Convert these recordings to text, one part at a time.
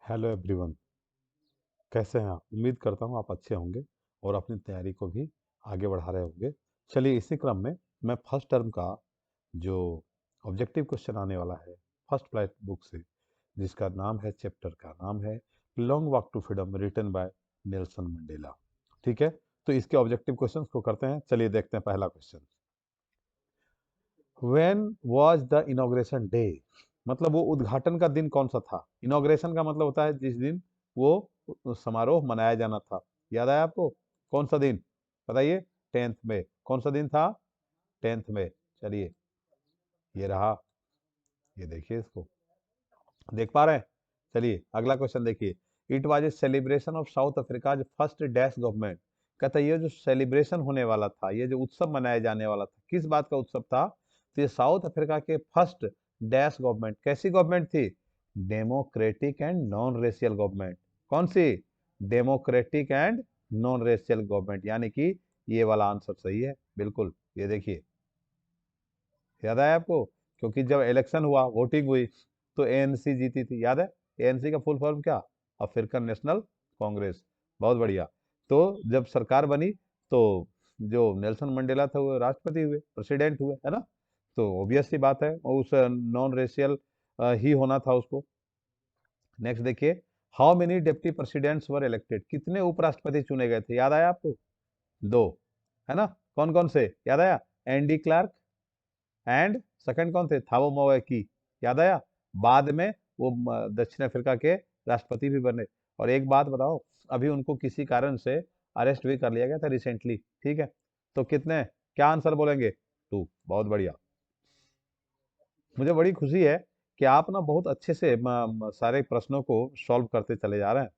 Hello everyone. कैसे हैं आप? उम्मीद करता हूँ आप अच्छे होंगे और अपनी तैयारी को भी आगे बढ़ा रहे होंगे। चलिए इसी क्रम में मैं फर्स्ट टर्म का जो ऑब्जेक्टिव क्वेश्चन आने वाला है फर्स्ट फ्लाइट बुक से, जिसका नाम है, चैप्टर का नाम है long walk to freedom written by Nelson Mandela. ठीक है, तो इसके ऑब्जेक्टिव क्वेश्चंस को करते हैं। चलिए देखते हैं पहला question. When was the inauguration day? मतलब वो उद्घाटन का दिन कौन सा था। इनॉग्रेशन का मतलब होता है जिस दिन वो समारोह मनाया जाना था। याद आया आपको? कौन सा दिन बताइए? 10th में। कौन सा दिन था? 10th में। चलिए ये रहा, ये देखिए इसको, देख पा रहे हैं? चलिए अगला क्वेश्चन देखिए। It was a celebration of south Africa first dash government. कहता है ये जो सेलिब्रेशन होने वाला था, ये जो उत्सव मनाया जाने वाला था, किस बात का उत्सव था? तो ये साउथ अफ्रीका के फर्स्ट डैश गवर्नमेंट। कैसी गवर्नमेंट थी? Democratic and non racial government. कौन सी? Democratic and non racial government, यानी कि ये वाला आंसर सही है बिल्कुल। ये देखिए, याद आया आपको? क्योंकि जब इलेक्शन हुआ, वोटिंग हुई, तो एएनसी जीती थी। याद है? एएनसी का फुल फॉर्म क्या? African national Congress. बहुत बढ़िया। तो जब सरकार बनी, तो जो नेल्सन मंडेला था वो राष्ट्रपति हुए, प्रेसिडेंट हुए, है ना? तो ऑब्वियस सी बात है, उस नॉन रेशियल ही होना था उसको। नेक्स्ट देखिए। How many deputy presidents were elected? कितने उपराष्ट्रपति चुने गए थे? याद आया आपको? दो, है ना? कौन कौन से? याद आया? एनडी क्लार्क एंड सेकंड कौन थे? थाबो मोएकी। याद आया? बाद में वो दक्षिण अफ्रीका के राष्ट्रपति भी बने। और एक बात बताओ, अभी उनको किसी कारण से अरेस्ट भी कर लिया गया था रिसेंटली। ठीक है, तो कितने? क्या आंसर बोलेंगे? 2। बहुत बढ़िया। मुझे बड़ी खुशी है कि आप ना बहुत अच्छे से सारे प्रश्नों को सॉल्व करते चले जा रहे हैं।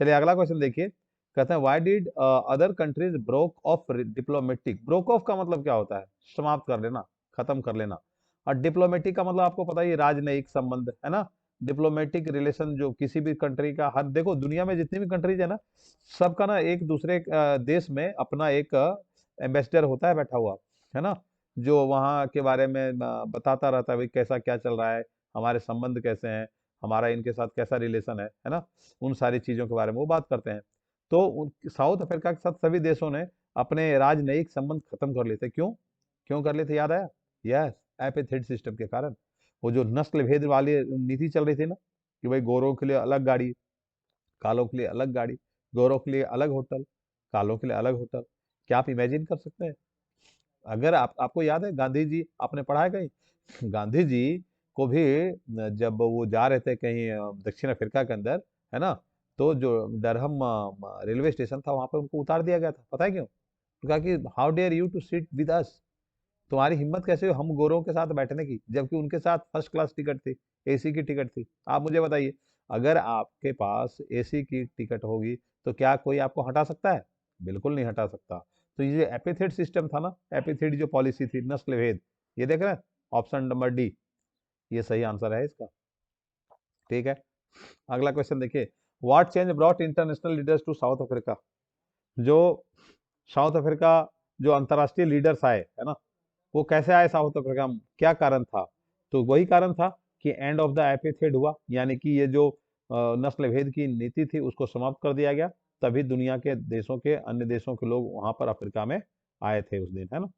चलिए अगला क्वेश्चन देखिए। कहते हैं why did other countries broke of diplomatic? Broke of का मतलब क्या होता है? समाप्त कर लेना, खत्म कर लेना। और डिप्लोमेटिक का मतलब आपको पता ही है, राजनयिक संबंध, है ना? डिप्लोमेटिक रिलेशन जो किसी भी कंट्री का, हर देखो दुनिया में जितनी भी कंट्रीज है ना, सबका ना एक दूसरे देश में अपना एक एम्बेसडर होता है बैठा हुआ, है ना? जो वहाँ के बारे में बताता रहता है, भाई कैसा क्या चल रहा है, हमारे संबंध कैसे हैं, हमारा इनके साथ कैसा रिलेशन है ना? उन सारी चीजों के बारे में वो बात करते हैं। तो साउथ अफ्रीका के साथ सभी देशों ने अपने राजनयिक संबंध खत्म कर लिए थे। क्यों? क्यों कर लिए थे? याद आया? यस, एपिथेड सिस्टम के कारण। वो जो नस्ल भेद वाली नीति चल रही थी ना, कि भाई गोरों के लिए अलग गाड़ी, कालों के लिए अलग गाड़ी, गोरों के लिए अलग होटल, कालों के लिए अलग होटल। क्या आप इमेजिन कर सकते हैं? अगर आपको याद है, गांधी जी, आपने पढ़ा है कहीं? गांधी जी को भी जब वो जा रहे थे कहीं दक्षिण अफ्रीका के अंदर, है ना, तो जो डरहम रेलवे स्टेशन था, वहां पे उनको उतार दिया गया था। पता है क्यों? तो कहा कि how dare you to sit with us? तुम्हारी हिम्मत कैसे हुई हम गोरों के साथ बैठने की, जबकि उनके साथ फर्स्ट क्लास टिकट थी, एसी की टिकट थी। आप मुझे बताइए, अगर आपके पास एसी की टिकट होगी, तो क्या कोई आपको हटा सकता है? बिल्कुल नहीं हटा सकता। तो ये एपिथेट सिस्टम था ना, एपिथेट जो पॉलिसी थी, नस्ल भेद, ये देख रहे हैं? ऑप्शन नंबर डी, ये सही आंसर है इसका। ठीक है, अगला क्वेश्चन देखिए। What change brought international leaders to South Africa? जो साउथ अफ्रीका, जो अंतर्राष्ट्रीय लीडर्स आए, है ना, वो कैसे आए साउथ अफ्रीका में? क्या कारण था? तो वही कारण था कि एंड ऑफ द एपिथेड हुआ, यानी कि ये जो नस्ल भेद की नीति थी उसको समाप्त कर दिया गया। तभी दुनिया के देशों के, अन्य देशों के लोग वहां पर अफ्रीका में आए थे उस दिन, है ना?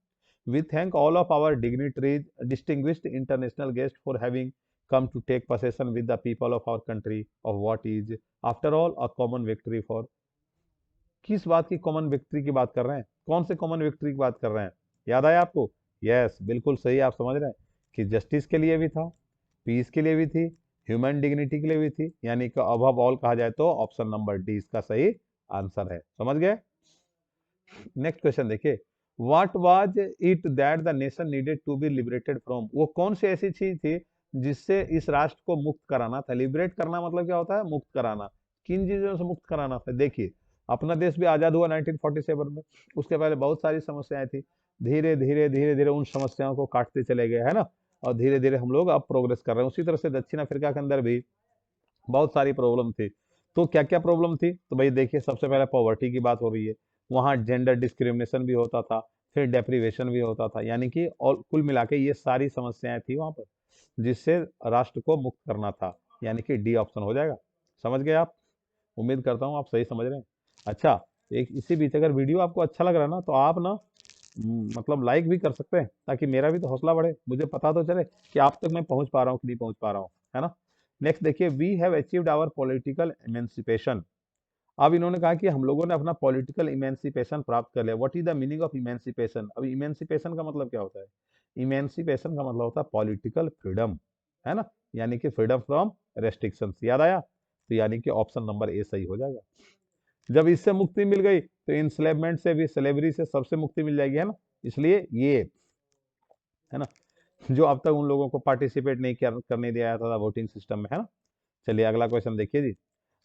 We thank all of our dignitaries, distinguished international guests for having come to take possession with the people of our country of what is, after all, a common victory for। किस बात की कॉमन विक्ट्री की बात कर रहे हैं? कौन से कॉमन विक्ट्री की बात कर रहे हैं? याद आया आपको? यस, बिल्कुल सही आप समझ रहे हैं कि जस्टिस के लिए भी था, पीस के लिए भी थी, ह्यूमन डिग्निटी के लिए भी थी, यानी कि अबव ऑल कहा जाए तो ऑप्शन नंबर डी इसका सही आंसर है। समझ गए? नेक्स्ट क्वेश्चन देखिए। What was it that the nation needed to be liberated from? वो कौन सी ऐसी चीज थी जिससे इस राष्ट्र को मुक्त कराना था? लिबरेट करना मतलब क्या होता है? मुक्त कराना। किन चीजों से मुक्त कराना था? देखिए, अपना देश भी आजाद हुआ 1947 में। उसके पहले बहुत सारी समस्याएं थी। धीरे धीरे धीरे धीरे उन समस्याओं को काटते चले गए, है ना? और धीरे धीरे हम लोग अब प्रोग्रेस कर रहे हैं। उसी तरह से दक्षिण अफ्रीका के अंदर भी बहुत सारी प्रॉब्लम थी। तो क्या क्या प्रॉब्लम थी? तो भाई देखिए, सबसे पहले पॉवर्टी की बात हो रही है। वहाँ जेंडर डिस्क्रिमिनेशन भी होता था, फिर डेप्रीवेशन भी होता था, यानी कि और कुल मिला के ये सारी समस्याएं थी वहां पर, जिससे राष्ट्र को मुक्त करना था, यानी कि डी ऑप्शन हो जाएगा। समझ गए आप? उम्मीद करता हूँ आप सही समझ रहे हैं। अच्छा, एक इसी बीच अगर वीडियो आपको अच्छा लग रहा है ना तो आप ना मतलब लाइक भी कर सकते हैं, ताकि मेरा भी तो हौसला बढ़े, मुझे पता तो चले कि आप तक मैं पहुंच पा रहा हूँ कि नहीं पहुंच पा रहा हूँ, है ना। नेक्स्ट देखिए, we have achieved our political emancipation. अब इन्होंने कहा कि हम लोगों ने अपना पॉलिटिकल इमेंसिपेशन प्राप्त कर लिया। What is the meaning of emancipation? अब इमेंसिपेशन का मतलब क्या होता है? इमेंसिपेशन का मतलब होता है पॉलिटिकल फ्रीडम, है ना, यानी कि फ्रीडम फ्रॉम रेस्ट्रिक्शंस। याद आया? तो यानी कि ऑप्शन नंबर ए सही हो जाएगा। जब इससे मुक्ति मिल गई तो इंस्लेवमेंट से भी, स्लेवरी से, सबसे मुक्ति मिल जाएगी, है ना। इसलिए ये, है ना, जो अब तक उन लोगों को पार्टिसिपेट नहीं करने दिया जाता था वोटिंग सिस्टम में, है ना। चलिए अगला क्वेश्चन देखिए जी।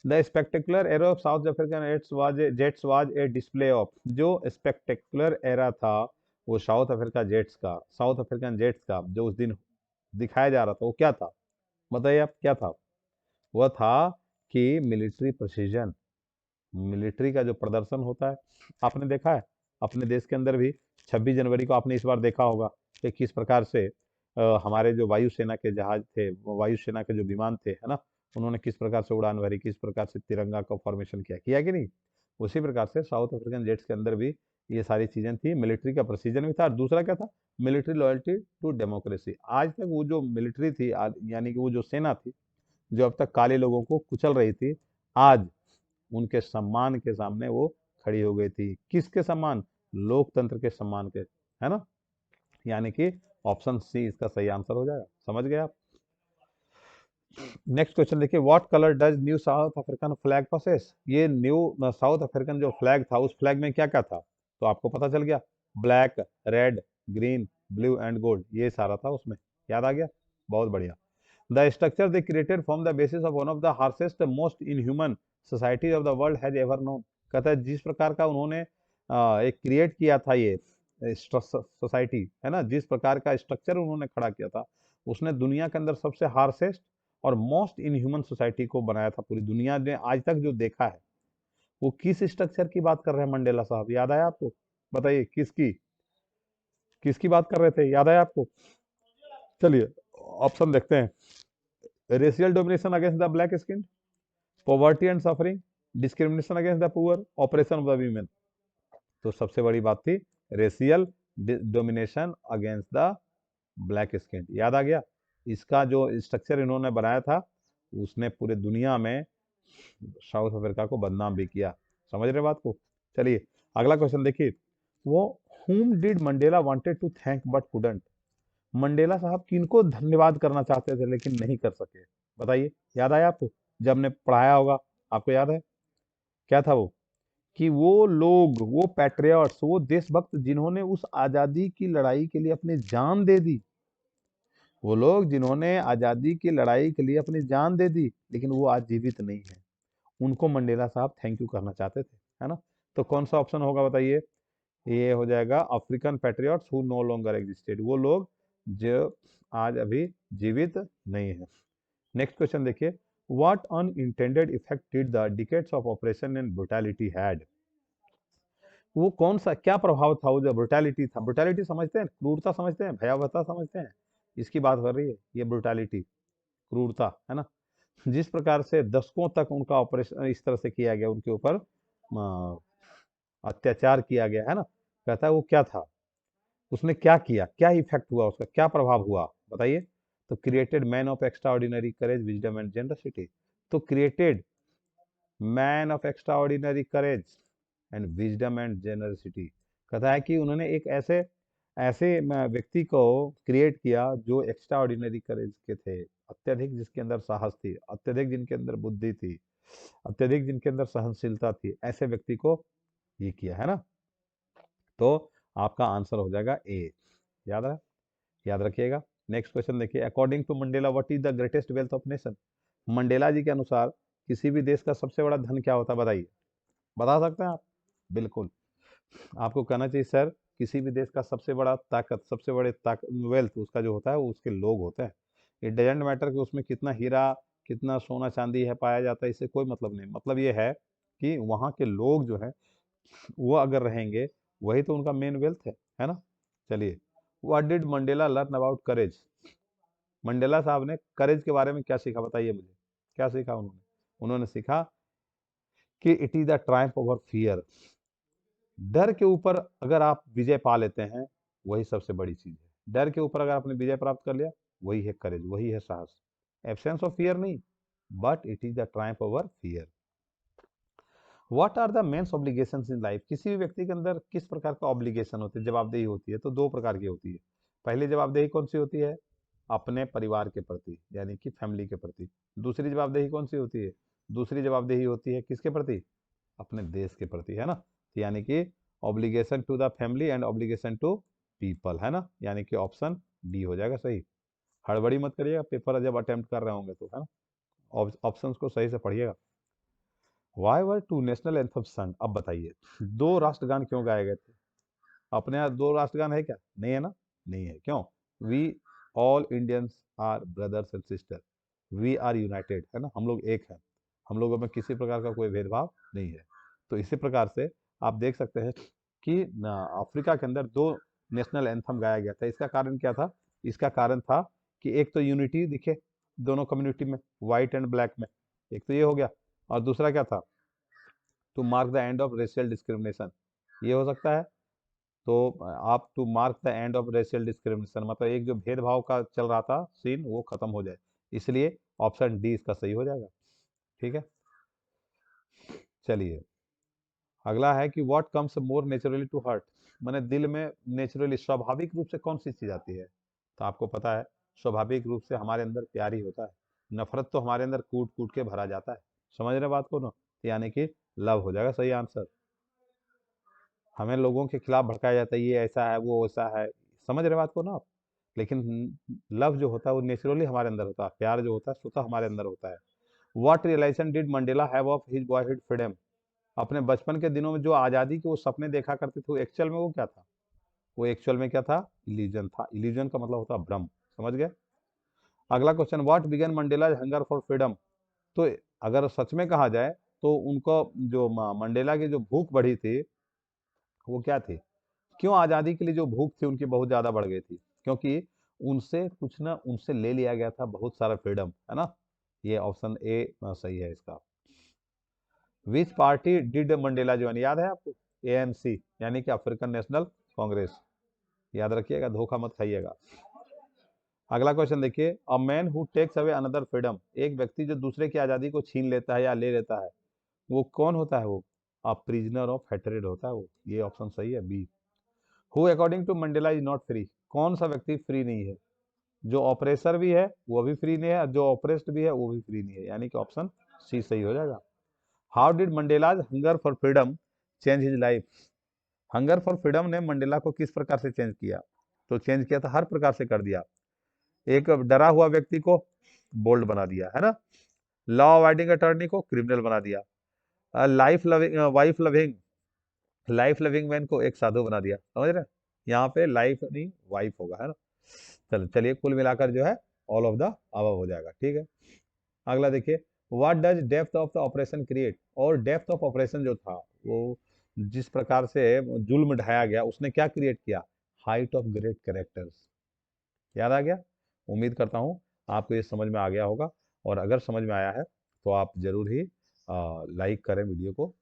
The spectacular era of South African jets was a display of. जो स्पेक्टेकुलर एरा था वो साउथ अफ्रीकन जेट्स का जो उस दिन दिखाया जा रहा था वो क्या था? बताइए आप, क्या था? वह था कि मिलिट्री प्रिसीजन, मिलिट्री का जो प्रदर्शन होता है, आपने देखा है अपने देश के अंदर भी। 26 जनवरी को आपने इस बार देखा होगा कि किस प्रकार से हमारे जो वायुसेना के जहाज थे, वो वायुसेना के जो विमान थे, है ना, उन्होंने किस प्रकार से उड़ान भरी, किस प्रकार से तिरंगा का फॉर्मेशन किया कि नहीं। उसी प्रकार से साउथ अफ्रीकन जेट्स के अंदर भी ये सारी चीजें थी, मिलिट्री का प्रोसीजन भी था, और दूसरा क्या था? Military loyalty to democracy. आज तक वो जो मिलिट्री थी, यानी कि वो जो सेना थी जो अब तक काले लोगों को कुचल रही थी, आज उनके सम्मान के सामने वो खड़ी हो गई थी। किसके सम्मान? लोकतंत्र के सम्मान के, है ना। यानी कि ऑप्शन सी इसका सही आंसर हो जाएगा। समझ गए आप? नेक्स्ट क्वेश्चन देखिए, what colour does new South African flag possess? ये न्यू साउथ अफ्रीकन जो फ्लैग था, उस फ्लैग में क्या क्या था? तो आपको पता चल गया, black, red, green, blue and gold, ये सारा था उसमें। याद आ गया? बहुत बढ़िया। The structure they created form the basis of one of the harshest most inhuman society of the world has ever known. कहता है जिस प्रकार का उन्होंने एक क्रिएट किया था ये सोसाइटी, है ना, जिस प्रकार का स्ट्रक्चर उन्होंने खड़ा किया था, उसने दुनिया के अंदर सबसे हार्शेस्ट और मोस्ट इनह्यूमन सोसाइटी को बनाया था। पूरी दुनिया ने आज तक जो देखा है, वो किस स्ट्रक्चर की बात कर रहे हैं मंडेला साहब? याद आया आपको? बताइए किसकी, किसकी बात कर रहे थे? याद आया आपको? चलिए ऑप्शन देखते हैं। Racial domination against the black skin, poverty and suffering, discrimination against the poor, operation of the women. तो सबसे बड़ी बात थी racial domination against the black skin. याद आ गया? इसका जो स्ट्रक्चर इन्होंने बनाया था, उसने पूरे दुनिया में साउथ अफ्रीका को बदनाम भी किया। समझ रहे बात को? चलिए अगला क्वेश्चन देखिए, वो whom did Mandela wanted to thank but couldn't? Mandela साहब किनको धन्यवाद करना चाहते थे लेकिन नहीं कर सके? बताइए, याद आया आपको? जब ने पढ़ाया होगा, आपको याद है क्या था वो? कि वो लोग, वो पैट्रियट्स, वो देशभक्त जिन्होंने उस आजादी की लड़ाई के लिए अपनी जान दे दी, वो लोग जिन्होंने आजादी की लड़ाई के लिए अपनी जान दे दी, लेकिन वो आज जीवित नहीं है, उनको मंडेला साहब थैंक यू करना चाहते थे, है ना। तो कौन सा ऑप्शन होगा बताइए? ये हो जाएगा African patriots who know longer existed, वो लोग जो आज अभी जीवित नहीं है। नेक्स्ट क्वेश्चन देखिए, what unintended effect did the decades of operation and brutality had? वो कौन सा, क्या प्रभाव था वो जो ब्रुटैलिटी था? ब्रुटैलिटी समझते हैं, क्रूरता समझते हैं, भयावहता समझते हैं, इसकी बात कर रही है ये ब्रुटैलिटी, क्रूरता, है ना। जिस प्रकार से दशकों तक उनका ऑपरेशन इस तरह से किया गया, उनके ऊपर अत्याचार किया गया, है ना। कहता है वो क्या था, उसने क्या किया, क्या इफेक्ट हुआ, उसका क्या प्रभाव हुआ? बताइए। तो created man of extraordinary courage wisdom and generosity. तो created man of extraordinary courage and wisdom and generosity. कहता है कि उन्होंने एक ऐसे ऐसे व्यक्ति को क्रिएट किया जो एक्स्ट्रा ऑर्डिनरी करेज के थे, अत्यधिक जिसके अंदर साहस थी, अत्यधिक जिनके अंदर बुद्धि थी, अत्यधिक जिनके अंदर सहनशीलता थी, ऐसे व्यक्ति को ये किया, है ना। तो आपका आंसर हो जाएगा ए। याद है? याद रखिएगा। नेक्स्ट क्वेश्चन देखिए, according to Mandela what is the greatest wealth of nation? Mandela ji के अनुसार किसी भी देश का सबसे बड़ा धन क्या होता है? बताइए, बता सकते हैं आप? बिल्कुल, आपको कहना चाहिए सर, किसी भी देश का सबसे बड़ा ताकत, सबसे बड़े ताकत, वेल्थ उसका जो होता है वो उसके लोग होते हैं। इट डजेंट मैटर कि उसमें कितना हीरा, कितना सोना चांदी है पाया जाता है, इससे कोई मतलब नहीं। मतलब ये है कि वहाँ के लोग जो है वो अगर रहेंगे, वही तो उनका मेन वेल्थ है ना। चलिए, what did Mandela learn about courage? Mandela साहब ने करेज के बारे में क्या सीखा? बताइए मुझे, क्या सीखा उन्होंने? उन्होंने सीखा कि it is the triumph over fear. डर के ऊपर अगर आप विजय पा लेते हैं, वही सबसे बड़ी चीज है। डर के ऊपर अगर आपने विजय प्राप्त कर लिया, वही है करेज, वही है साहस। एब्सेंस ऑफ फियर नहीं, but it is the triumph over fear. What are the men's obligations in life? किसी भी व्यक्ति के अंदर किस प्रकार का ऑब्लिगेशन होती है, जवाबदेही होती है? तो दो प्रकार की होती है। पहली जवाबदेही कौन सी होती है? अपने परिवार के प्रति, यानी कि फैमिली के प्रति। दूसरी जवाबदेही कौन सी होती है? दूसरी जवाबदेही होती है किसके प्रति? अपने देश के प्रति, है ना। तो यानी कि obligation to the family and obligation to people, है ना। यानी कि ऑप्शन डी हो जाएगा सही। हड़बड़ी मत करिएगा, पेपर जब अटेम्प्ट कर रहे होंगे तो, है ना। ऑप्शंस को सही से पढ़िएगा। Why were to national anthem sung? अब बताइए, दो राष्ट्रगान क्यों गाए गए थे? अपने यहाँ दो राष्ट्रगान है क्या? नहीं है ना। नहीं है, क्यों? We all Indians are brothers and sister, we are united, है ना। हम लोग एक हैं, हम लोगों में किसी प्रकार का कोई भेदभाव नहीं है। तो इसी प्रकार से आप देख सकते हैं कि अफ्रीका के अंदर दो नेशनल एंथम गाया गया था। इसका कारण क्या था? इसका कारण था कि एक तो यूनिटी दिखे दोनों कम्युनिटी में, व्हाइट एंड ब्लैक में, एक तो ये हो गया। और दूसरा क्या था? To mark the end of racial discrimination, ये हो सकता है। तो आप to mark the end of racial discrimination, मतलब एक जो भेदभाव का चल रहा था सीन, वो खत्म हो जाए, इसलिए ऑप्शन डी इसका सही हो जाएगा। ठीक है, चलिए अगला है कि what comes more naturally to heart? माने दिल में नेचुरली, स्वाभाविक रूप से कौन सी चीज आती है? तो आपको पता है, स्वाभाविक रूप से हमारे अंदर प्यार ही होता है। नफरत तो हमारे अंदर कूट कूट के भरा जाता है। समझ रहे बात को ना? यानी कि लव हो जाएगा सही आंसर। हमें लोगों के खिलाफ भड़काया जाता है, ये ऐसा है वो वैसा है, समझ रहे बात को ना आप? लेकिन लव जो होता है वो नेचुरली हमारे अंदर होता है, प्यार जो होता है स्वतः हमारे अंदर होता है। What realisation did Mandela have of his boyhood freedom? अपने बचपन के दिनों में जो आज़ादी के वो सपने देखा करते थे, वो एक्चुअल में वो क्या था? वो एक्चुअल में क्या था? इल्यूजन था। इल्यूजन का मतलब होता है भ्रम, समझ गए। अगला question, what began Mandela hunger for freedom? तो अगर सच में कहा जाए तो उनको जो मंडेला की जो भूख बढ़ी थी, वो क्या थी? क्यों आज़ादी के लिए जो भूख थी उनकी बहुत ज़्यादा बढ़ गई थी? क्योंकि उनसे कुछ ना उनसे ले लिया गया था बहुत सारा फ्रीडम, है ना। ये ऑप्शन ए सही है इसका। विच पार्टी डिड मंडेला ज्वाइन? याद है आपको? एएनसी, यानी कि अफ्रीकन नेशनल कांग्रेस। याद रखिएगा, धोखा मत खाइएगा। अगला क्वेश्चन देखिए, a man who takes away another freedom? एक व्यक्ति जो दूसरे की आज़ादी को छीन लेता है या ले लेता है, वो कौन होता है? वो अ प्रिजनर ऑफ हेट्रेड होता है वो। ये ऑप्शन सही है, B. Who according to Mandela is not free? कौन सा व्यक्ति फ्री नहीं है? जो ऑपरेसर भी है वो भी फ्री नहीं है, जो ऑपरेस्ड भी है वो भी फ्री नहीं है, यानी कि ऑप्शन सी सही हो जाएगा। How did Mandela's hunger for freedom change his life? Hunger for freedom ने मंडेला को किस प्रकार से चेंज किया? तो चेंज किया था हर प्रकार से कर दिया। एक डरा हुआ व्यक्ति को बोल्ड बना दिया, है ना। लॉ अवॉइडिंग अटॉर्नी को क्रिमिनल बना दिया। लाइफ लविंग मैन को एक साधु बना दिया, समझ रहे हैं? यहाँ पे लाइफ नहीं वाइफ होगा, है ना। चलो चलिए, कुल मिलाकर जो है ऑल ऑफ द अबव हो जाएगा। ठीक है, अगला देखिए, what does depth of the operation create? और डेप्थ ऑफ ऑपरेशन जो था, वो जिस प्रकार से जुल्म ढाया गया, उसने क्या क्रिएट किया? Height of great characters. याद आ गया? उम्मीद करता हूँ आपको ये समझ में आ गया होगा। और अगर समझ में आया है तो आप जरूर ही लाइक करें वीडियो को,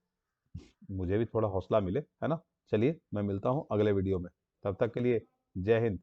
मुझे भी थोड़ा हौसला मिले, है ना। चलिए मैं मिलता हूँ अगले वीडियो में, तब तक के लिए जय हिंद।